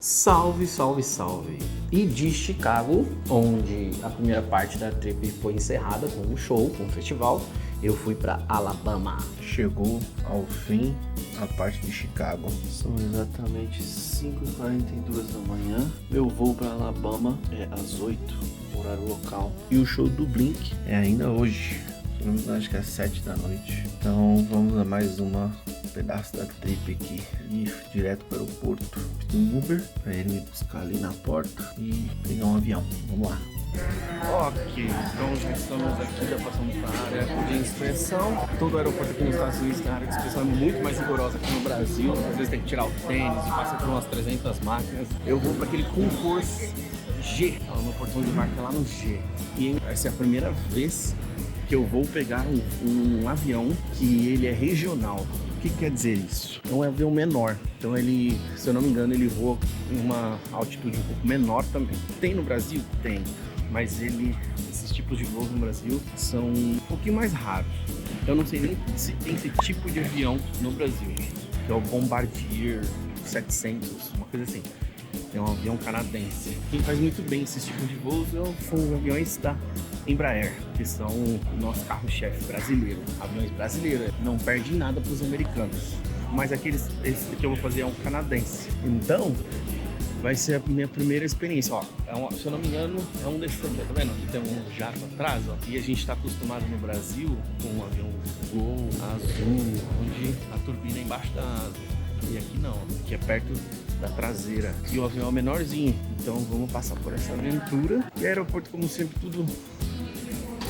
Salve, salve, salve! E de Chicago, onde a primeira parte da trip foi encerrada com um show, com um festival, eu fui para Alabama. Chegou ao fim a parte de Chicago. São exatamente 5h42 da manhã. Meu voo para Alabama é às 8, horário local. E o show do Blink é ainda hoje. Se não me engano, acho que é às 7 da noite. Então vamos a mais um pedaço da trip aqui. Ir direto para o aeroporto. Pedi um Uber para ele me buscar ali na porta e pegar um avião. Vamos lá. Ok, então já estamos aqui, já passamos para a área de inspeção. Todo aeroporto aqui nos Estados Unidos tem área de inspeção muito mais rigorosa que no Brasil. Às vezes tem que tirar o tênis e passa por umas 300 máquinas. Eu vou para aquele concurso G, o meu portão de embarque é lá no G. E essa é a primeira vez que eu vou pegar um avião que ele é regional. O que quer dizer isso? É um avião menor, então ele, se eu não me engano, ele voa em uma altitude um pouco menor também. Tem no Brasil? Tem, mas esses tipos de voos no Brasil são um pouquinho mais raros. Eu não sei nem se tem esse tipo de avião no Brasil, que é o Bombardier 700, uma coisa assim. É um avião canadense. Quem faz muito bem esse tipo de voos são os aviões da Embraer, que são o nosso carro-chefe brasileiro. Aviões brasileiros não perdem nada para os americanos. Mas esse que eu vou fazer é um canadense. Então, vai ser a minha primeira experiência. Ó, se eu não me engano, é um desses aqui, tá vendo? Aqui tem um jato atrás, ó. E a gente está acostumado no Brasil com um avião Gol azul, onde a turbina é embaixo da asa. E aqui não, aqui é perto da traseira. E o avião é menorzinho, então vamos passar por essa aventura. E aeroporto, como sempre, tudo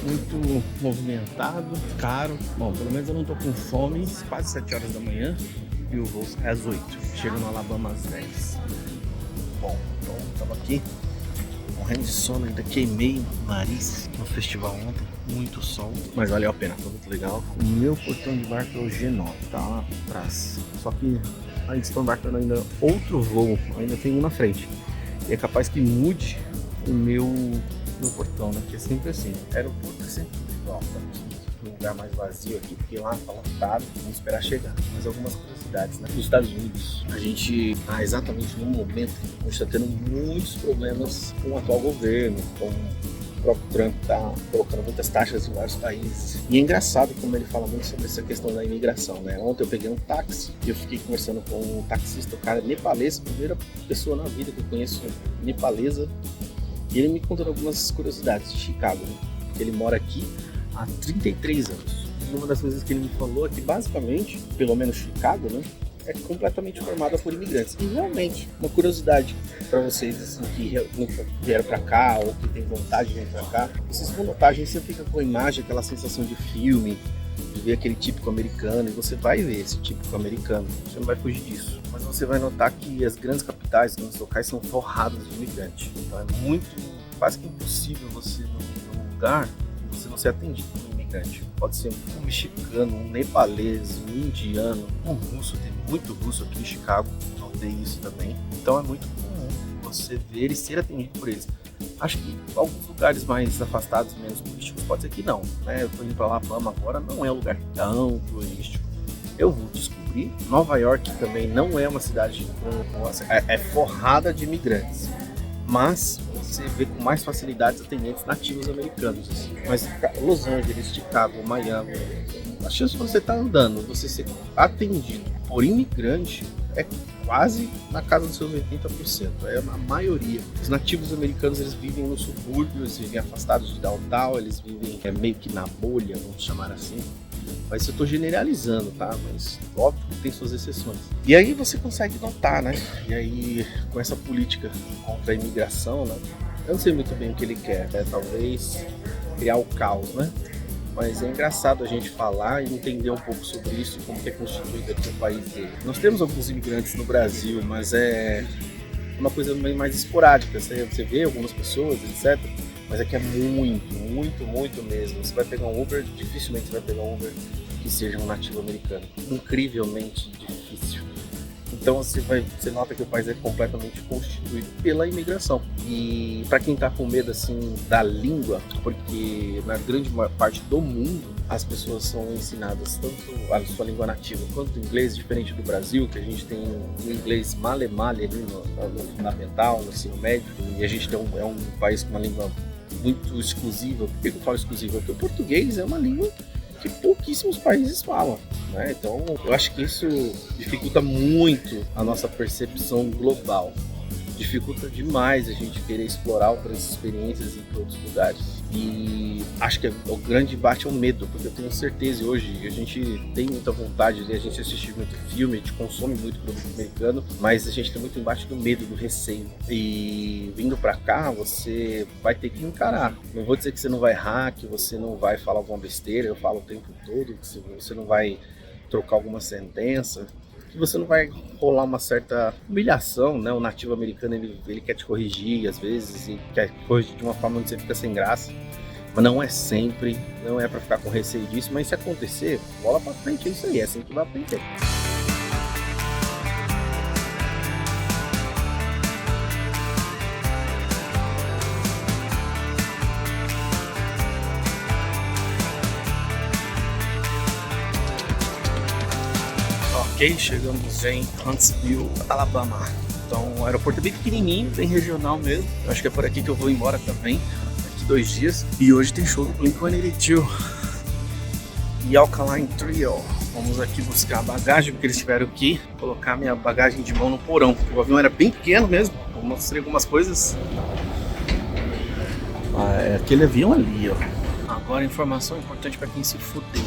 muito movimentado, caro. Bom, pelo menos eu não tô com fome. Quase 7 horas da manhã e o voo sai às 8. Chego no Alabama às 10. Bom, então estamos aqui morrendo de sono, ainda queimei o nariz no festival ontem, muito sol, mas valeu a pena, foi muito legal. O meu portão de embarque é o G9, tá lá atrás. Só que ainda estou embarcando ainda outro voo, ainda tem um na frente. E é capaz que mude o meu portão, né? Que é sempre assim. Aeroporto é sempre igual, tá aqui, um lugar mais vazio aqui, porque lá tá lotado, vamos esperar chegar. Mas algumas curiosidades, né? Nos Estados Unidos, a gente tá exatamente no momento onde está tendo muitos problemas com o atual governo, com o próprio Trump tá colocando muitas taxas em vários países. E é engraçado como ele fala muito sobre essa questão da imigração, né? Ontem eu peguei um táxi e eu fiquei conversando com um taxista, o cara nepalês, primeira pessoa na vida que eu conheço nepalesa. E ele me contou algumas curiosidades de Chicago, né? Ele mora aqui há 33 anos. E uma das coisas que ele me falou é que basicamente, pelo menos Chicago, né, é completamente formada por imigrantes. E realmente, uma curiosidade para vocês assim, que nunca vieram para cá ou que tem vontade de vir para cá, vocês vão notar, a gente sempre fica com a imagem, aquela sensação de filme, de ver aquele típico americano, e você vai ver esse típico americano, você não vai fugir disso. Mas você vai notar que as grandes capitais, os grandes locais são forrados de imigrantes. Então é quase que impossível você num lugar que você não ser atendido por um imigrante. Pode ser um mexicano, um nepalês, um indiano, um russo. Tem muito russo aqui em Chicago, notei isso também. Então é muito comum você ver e ser atendido por eles. Acho que alguns lugares mais afastados, menos turísticos, pode ser que não, né? Eu tô indo para Alabama agora, não é um lugar tão turístico. Eu vou descobrir. Nova York também não é uma cidade é forrada de imigrantes, mas você vê com mais facilidade atendentes nativos americanos. Assim. Mas Los Angeles, Chicago, Miami, a chance de você estar andando, você ser atendido por imigrante é quase na casa dos seus 80%, é a maioria. Os nativos americanos, eles vivem no subúrbio, eles vivem afastados de downtown, eles vivem meio que na bolha, vamos chamar assim. Mas eu estou generalizando, tá? Mas óbvio que tem suas exceções. E aí você consegue notar, né? E aí, com essa política contra a imigração, né? Eu não sei muito bem o que ele quer, né? Talvez criar o caos, né? Mas é engraçado a gente falar e entender um pouco sobre isso e como que é constituído aqui o país dele. Nós temos alguns imigrantes no Brasil, mas é uma coisa mais esporádica. Você vê algumas pessoas, etc. Mas aqui é muito mesmo. Você vai pegar um Uber, dificilmente você vai pegar um Uber que seja um nativo americano. Incrivelmente difícil. Então você nota que o país é completamente constituído pela imigração. E para quem tá com medo assim da língua, porque na grande parte do mundo as pessoas são ensinadas tanto a sua língua nativa quanto o inglês, diferente do Brasil, que a gente tem um inglês male-male ali no fundamental, no ensino médio, e a gente é um país com uma língua muito exclusiva. Por que eu falo exclusiva? Porque o português é uma língua que pouquíssimos países falam, né? Então eu acho que isso dificulta muito a nossa percepção global. Dificulta demais a gente querer explorar outras experiências em outros lugares. E acho que o grande embate é o medo, porque eu tenho certeza, hoje a gente tem muita vontade, a gente assiste muito filme, a gente consome muito produto americano, mas a gente tem muito embate do medo, do receio. E vindo pra cá, você vai ter que encarar. Não vou dizer que você não vai errar, que você não vai falar alguma besteira, eu falo o tempo todo, que você não vai trocar alguma sentença, que você não vai rolar uma certa humilhação, né? O nativo americano, ele quer te corrigir às vezes, e quer corrigir de uma forma onde você fica sem graça, mas não é sempre, não é pra ficar com receio disso, mas se acontecer, bola pra frente, é isso aí, é assim que vai aprender. Ok, chegamos em Huntsville, Alabama. Então o aeroporto é bem pequenininho, bem regional mesmo. Eu acho que é por aqui que eu vou embora também, daqui 2 dias. E hoje tem show do Blink-182 e Alkaline Trio. Vamos aqui buscar a bagagem, porque eles tiveram que colocar minha bagagem de mão no porão. O avião era bem pequeno mesmo, eu mostrei algumas coisas. É aquele avião ali, ó. Agora informação importante para quem se fudeu.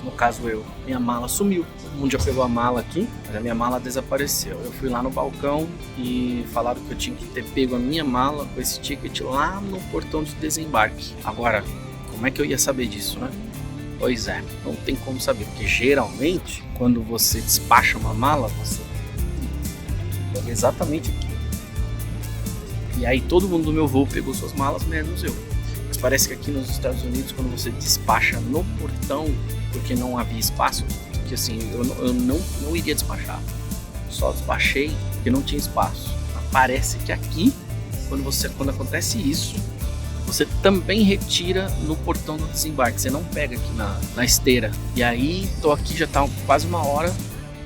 No caso eu, minha mala sumiu. Todo mundo já pegou a mala aqui, mas a minha mala desapareceu. Eu fui lá no balcão e falaram que eu tinha que ter pego a minha mala com esse ticket lá no portão de desembarque. Agora, como é que eu ia saber disso, né? Pois é, não tem como saber, porque geralmente quando você despacha uma mala, você pega exatamente aqui. E aí todo mundo do meu voo pegou suas malas, menos eu. Mas parece que aqui nos Estados Unidos, quando você despacha no portão, porque não havia espaço, que assim, eu não iria despachar. Só despachei porque não tinha espaço. Mas parece que aqui, quando acontece isso, você também retira no portão do desembarque. Você não pega aqui na esteira. E aí, tô aqui já tá quase 1 hora.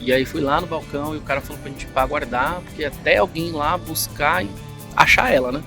E aí fui lá no balcão e o cara falou pra gente aguardar, porque até alguém ir lá buscar e achar ela, né?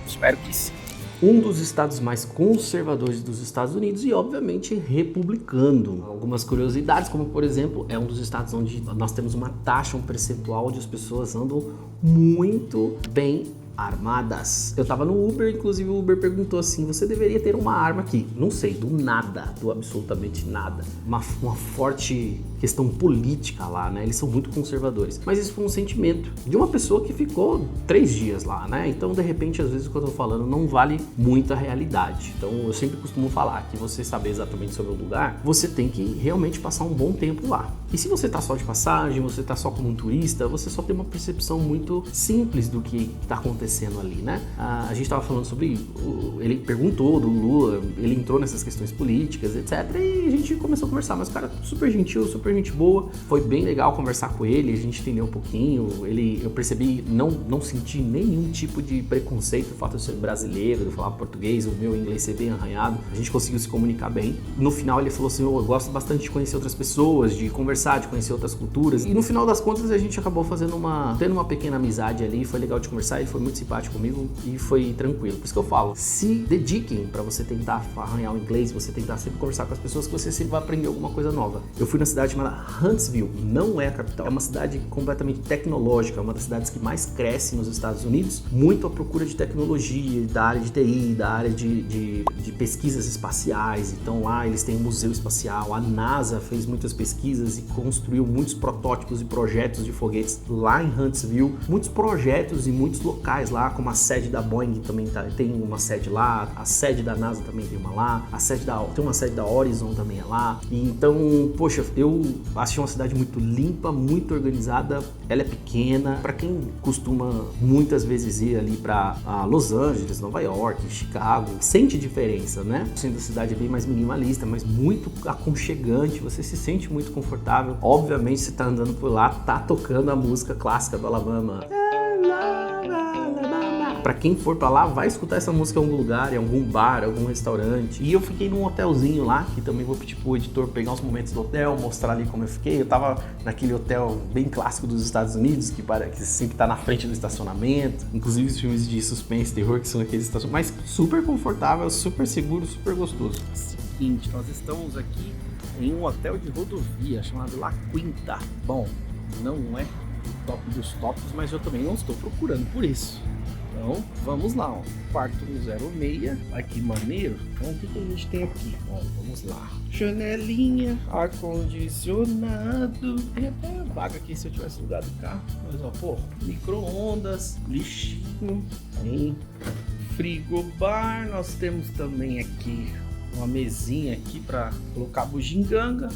Espero que sim. Um dos estados mais conservadores dos Estados Unidos e, obviamente, republicano. Algumas curiosidades, como, por exemplo, é um dos estados onde nós temos uma taxa, um percentual onde as pessoas andam muito bem armadas. Eu tava no Uber, inclusive o Uber perguntou assim, você deveria ter uma arma aqui. Não sei, do nada, do absolutamente nada. Uma forte questão política lá, né? Eles são muito conservadores. Mas isso foi um sentimento de uma pessoa que ficou 3 dias lá, né? Então, de repente, às vezes o que eu tô falando não vale muito a realidade. Então, eu sempre costumo falar que você saber exatamente sobre o lugar, você tem que realmente passar um bom tempo lá. E se você tá só de passagem, você tá só como um turista, você só tem uma percepção muito simples do que tá acontecendo ali, né? A gente tava falando sobre, ele perguntou do Lula, ele entrou nessas questões políticas, etc. E a gente começou a conversar, mas o cara super gentil, super gente boa, foi bem legal conversar com ele, a gente entendeu um pouquinho, eu percebi, não senti nenhum tipo de preconceito do fato de ser brasileiro, de falar português, o meu inglês ser bem arranhado, a gente conseguiu se comunicar bem. No final ele falou assim, eu gosto bastante de conhecer outras pessoas, de conversar, de conhecer outras culturas, e no final das contas a gente acabou tendo uma pequena amizade ali, foi legal de conversar, ele foi muito simpático comigo e foi tranquilo. Por isso que eu falo, se dediquem para você tentar arranhar o inglês, você tentar sempre conversar com as pessoas, que você sempre vai aprender alguma coisa nova. Eu fui na cidade chamada Huntsville, não é a capital, é uma cidade completamente tecnológica, é uma das cidades que mais cresce nos Estados Unidos, muito à procura de tecnologia, da área de TI, da área de pesquisas espaciais. Então lá eles têm um museu espacial, a NASA fez muitas pesquisas e construiu muitos protótipos e projetos de foguetes lá em Huntsville, muitos projetos e muitos locais lá, como a sede da Boeing também tem uma sede lá, a sede da NASA também tem uma lá, tem uma sede da Horizon também é lá. E então, poxa, eu achei uma cidade muito limpa, muito organizada, ela é pequena, para quem costuma muitas vezes ir ali para Los Angeles, Nova York, Chicago, sente diferença, né? O centro da cidade é bem mais minimalista, mas muito aconchegante, você se sente muito confortável. Obviamente, você tá andando por lá, tá tocando a música clássica do Alabama. pra quem for pra lá, vai escutar essa música em algum lugar, em algum bar, algum restaurante. E eu fiquei num hotelzinho lá, que também vou pedir pro editor pegar uns momentos do hotel, mostrar ali como eu fiquei. Eu tava naquele hotel bem clássico dos Estados Unidos, que sempre tá na frente do estacionamento. Inclusive os filmes de suspense, terror, que são aqueles estacionamentos. Mas super confortável, super seguro, super gostoso. Seguinte, nós estamos aqui em um hotel de rodovia chamado La Quinta. Bom, não é o top dos tops, mas eu também não estou procurando por isso. Então, vamos lá, ó. Quarto 06. Ai, que maneiro. Então, o que a gente tem aqui? Ó, vamos lá. Janelinha, ar-condicionado. Tem até vaga aqui se eu tivesse alugado o carro. Mas, ó, pô, micro-ondas, lixinho. Tem frigobar. Nós temos também aqui uma mesinha aqui para colocar bugiganga.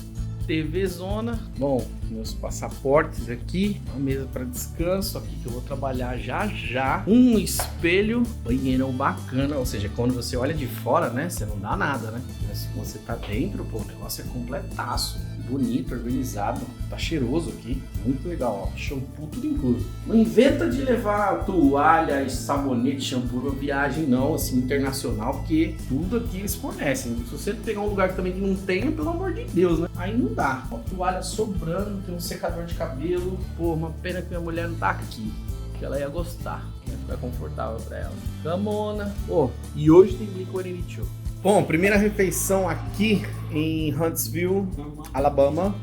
TV zona. Bom, meus passaportes aqui, uma mesa para descanso aqui que eu vou trabalhar já. Um espelho, banheiro bacana, ou seja, quando você olha de fora, né, você não dá nada, né? Mas se você tá dentro, pô, o negócio é completaço, bonito, organizado, tá cheiroso aqui, muito legal, ó, shampoo tudo incluso. Não inventa de levar toalha, sabonete, shampoo pra viagem não, assim, internacional, porque tudo aqui eles fornecem. Se você pegar um lugar também que não tenha, pelo amor de Deus, né? Aí não dá. Ó, toalha sobrando, tem um secador de cabelo. Pô, uma pena que minha mulher não tá aqui, que ela ia gostar, ia ficar confortável pra ela. Camona. Pô, e hoje tem Blink-182. Bom, primeira refeição aqui em Huntsville, Alabama.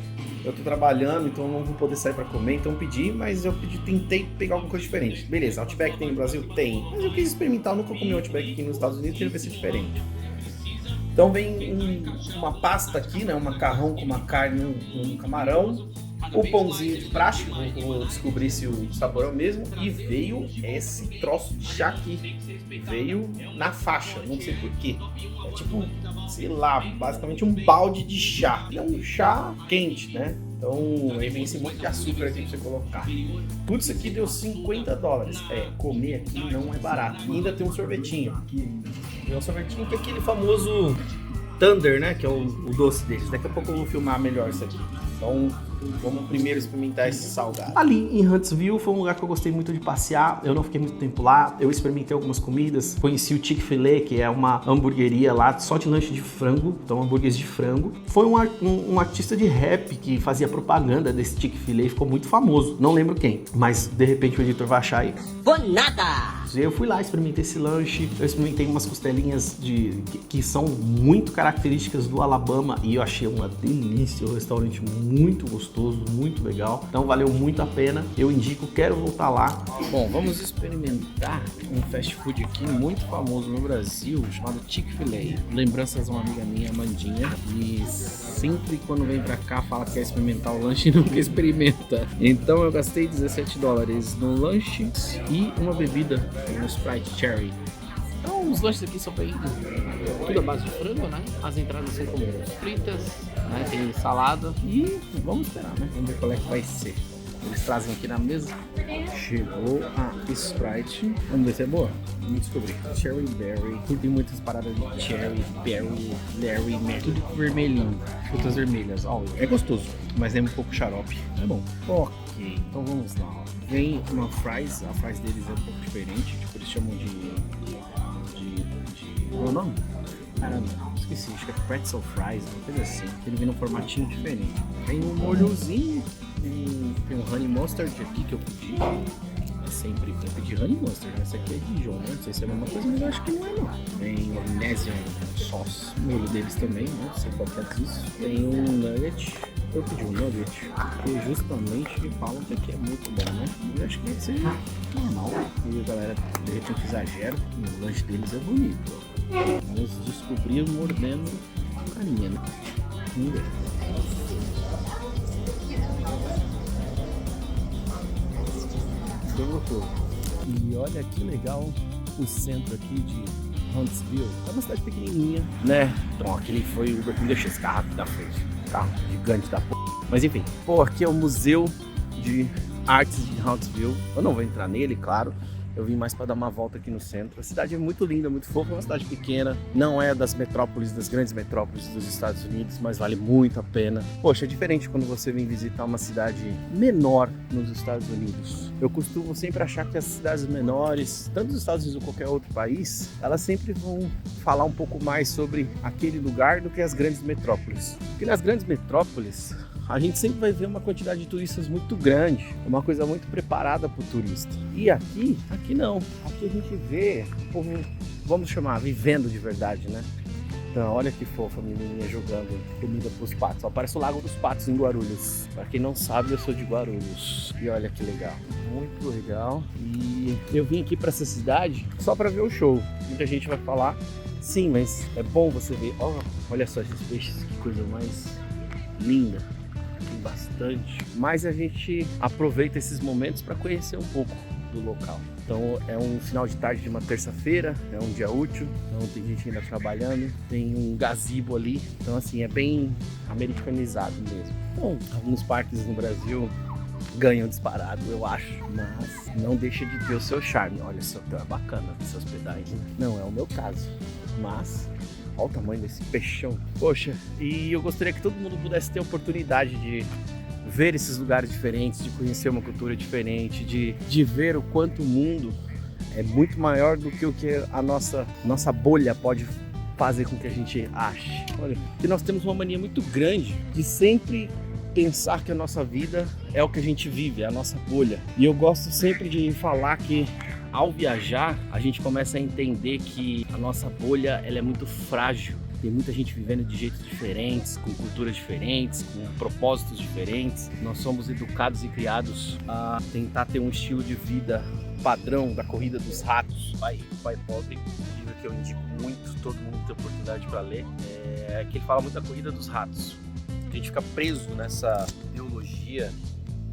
Eu tô trabalhando, então eu não vou poder sair pra comer, então pedi, mas tentei pegar alguma coisa diferente. Beleza, Outback tem no Brasil? Tem. Mas eu quis experimentar, eu nunca comi Outback aqui nos Estados Unidos, queria ver se é diferente. Então vem uma pasta aqui, né? Um macarrão com uma carne, um camarão, o pãozinho de praxe, vou descobrir se o sabor é o mesmo, e veio esse troço de chá aqui. Veio na faixa, não sei porquê. É tipo, sei lá, basicamente um balde de chá. É um chá quente, né? Então aí vem esse monte de açúcar aqui pra você colocar. Tudo isso aqui deu $50. Comer aqui não é barato. E ainda tem um sorvetinho. É um sorvetinho que é aquele famoso Thunder, né? Que é o doce deles. Daqui a pouco eu vou filmar melhor isso aqui. Então, vamos primeiro experimentar esse salgado. Ali em Huntsville foi um lugar que eu gostei muito de passear. Eu não fiquei muito tempo lá. Eu experimentei algumas comidas. Conheci o Chick-fil-A, que é uma hamburgueria lá só de lanche de frango. Então, hambúrgueres de frango. Foi um artista de rap que fazia propaganda desse Chick-fil-A e ficou muito famoso. Não lembro quem, mas de repente o editor vai achar aí. Bonada! Eu fui lá, experimentei esse lanche. Eu experimentei umas costelinhas que são muito características do Alabama e eu achei uma delícia. Um restaurante muito gostoso, muito legal. Então valeu muito a pena. Eu indico, quero voltar lá. Bom, vamos experimentar um fast food aqui muito famoso no Brasil, chamado Chick-fil-A. Lembranças de uma amiga minha, Amandinha, e sempre quando vem pra cá fala que quer experimentar o lanche e nunca experimenta. Então eu gastei $17 no lanche e uma bebida, um Sprite Cherry. Então os lanches aqui são bem tudo à base de frango, né? As entradas são como fritas, né? Tem salada e vamos esperar, né? Vamos ver qual é que vai ser. Eles trazem aqui na mesa. Chegou a Sprite. Vamos ver se é boa? Vamos descobrir. Cherry Berry. Tem muitas paradas de Cherry, Berry, Larry, tudo vermelhinho. Frutas vermelhas. Ó, é gostoso, mas lembra um pouco xarope. É bom. Ok, então vamos lá. Ó. Vem uma fries. A fries deles é um pouco diferente. Tipo, eles chamam de qual é o nome? Caramba, esqueci. Acho que é pretzel fries, uma coisa assim. Ele vem num formatinho diferente. Tem um molhozinho. Tem um honey mustard aqui que eu pedi. Sempre eu pedi honey mustard. Essa aqui é Dijon, né? Não sei se é a mesma coisa, mas eu acho que não é não. Tem magnesium sauce. O molho deles também, né? Não sei qual que é isso. Tem um nugget. Eu pedi um nugget porque justamente falam que aqui é muito bom, né? Eu acho que deve ser normal. E a galera de repente exagera, porque o lanche deles é bonito. Vamos descobrir mordendo a carinha, né? Vamos ver. E olha que legal o centro aqui de Huntsville. É uma cidade pequenininha, né? Então aquele foi o Uber que me deixou esse carro aqui da frente. Carro gigante da p***. Mas enfim, pô, aqui é o Museu de Artes de Huntsville. Eu não vou entrar nele, claro. Eu vim mais para dar uma volta aqui no centro. A cidade é muito linda, muito fofa, é uma cidade pequena. Não é das metrópoles, das grandes metrópoles dos Estados Unidos, mas vale muito a pena. Poxa, é diferente quando você vem visitar uma cidade menor nos Estados Unidos. Eu costumo sempre achar que as cidades menores, tanto nos Estados Unidos ou qualquer outro país, elas sempre vão falar um pouco mais sobre aquele lugar do que as grandes metrópoles. Porque nas grandes metrópoles, a gente sempre vai ver uma quantidade de turistas muito grande, uma coisa muito preparada para o turista. E aqui não. Aqui a gente vê o povo, vamos chamar, vivendo de verdade, né? Então, olha que fofa a menininha jogando comida para os patos. Ó, parece o Lago dos Patos em Guarulhos. Para quem não sabe, eu sou de Guarulhos. E olha que legal. Muito legal. E eu vim aqui para essa cidade só para ver o show. Muita gente vai falar, sim, mas é bom você ver. Oh, olha só esses peixes, que coisa mais linda. Tem bastante. Mas a gente aproveita esses momentos para conhecer um pouco do local. Então é um final de tarde de uma terça-feira, é um dia útil, então tem gente ainda trabalhando, tem um gazebo ali, então assim, é bem americanizado mesmo. Então, alguns parques no Brasil ganham disparado, eu acho, mas não deixa de ter o seu charme. Olha só, tá bacana essa hospedagem. Não é o meu caso, mas olha o tamanho desse peixão. Poxa, e eu gostaria que todo mundo pudesse ter a oportunidade de ver esses lugares diferentes, de conhecer uma cultura diferente, de ver o quanto o mundo é muito maior do que o que a nossa bolha pode fazer com que a gente ache. Olha, que nós temos uma mania muito grande de sempre pensar que a nossa vida é o que a gente vive, é a nossa bolha. E eu gosto sempre de falar que ao viajar, a gente começa a entender que a nossa bolha ela é muito frágil. Tem muita gente vivendo de jeitos diferentes, com culturas diferentes, com propósitos diferentes. Nós somos educados e criados a tentar ter um estilo de vida padrão da corrida dos ratos. Pai Pobre, um livro que eu indico muito, todo mundo tem oportunidade para ler, que ele fala muito da corrida dos ratos. A gente fica preso nessa ideologia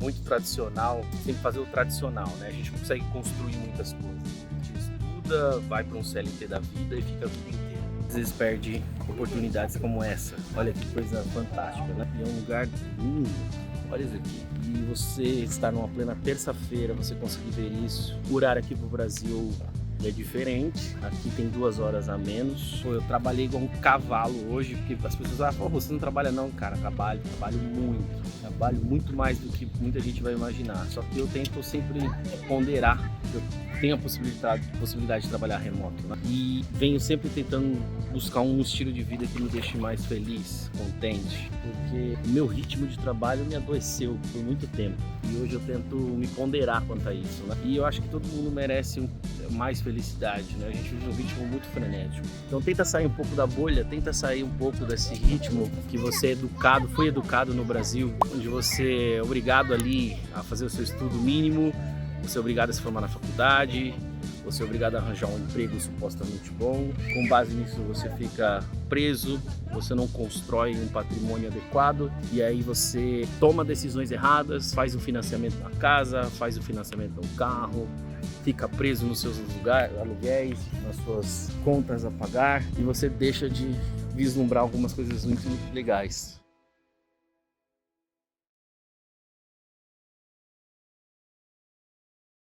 muito tradicional, tem que fazer o tradicional, né? A gente não consegue construir muitas coisas. A gente estuda, vai para um CLT da vida e fica a vida inteira. Às vezes perde oportunidades como essa. Olha que coisa fantástica, né? E é um lugar lindo. Olha isso aqui. E você estar numa plena terça-feira, você conseguir ver isso. O horário aqui pro Brasil é diferente. Aqui tem 2 horas a menos. Pô, eu trabalhei igual um cavalo hoje, porque as pessoas falam, você não trabalha não, cara. Trabalho muito. Trabalho muito mais do que muita gente vai imaginar. Só que eu tento sempre ponderar. Eu tenho a possibilidade de trabalhar remoto, né? E venho sempre tentando buscar um estilo de vida que me deixe mais feliz, contente, porque o meu ritmo de trabalho me adoeceu por muito tempo e hoje eu tento me ponderar quanto a isso, né? E eu acho que todo mundo merece mais felicidade, né? A gente vive um ritmo muito frenético, então tenta sair um pouco da bolha, tenta sair um pouco desse ritmo que você foi educado no Brasil, onde você é obrigado ali a fazer o seu estudo mínimo, você é obrigado a se formar na faculdade, você é obrigado a arranjar um emprego supostamente bom. Com base nisso você fica preso, você não constrói um patrimônio adequado e aí você toma decisões erradas, faz o financiamento da casa, faz o financiamento do carro, fica preso nos seus aluguéis, nas suas contas a pagar e você deixa de vislumbrar algumas coisas muito legais.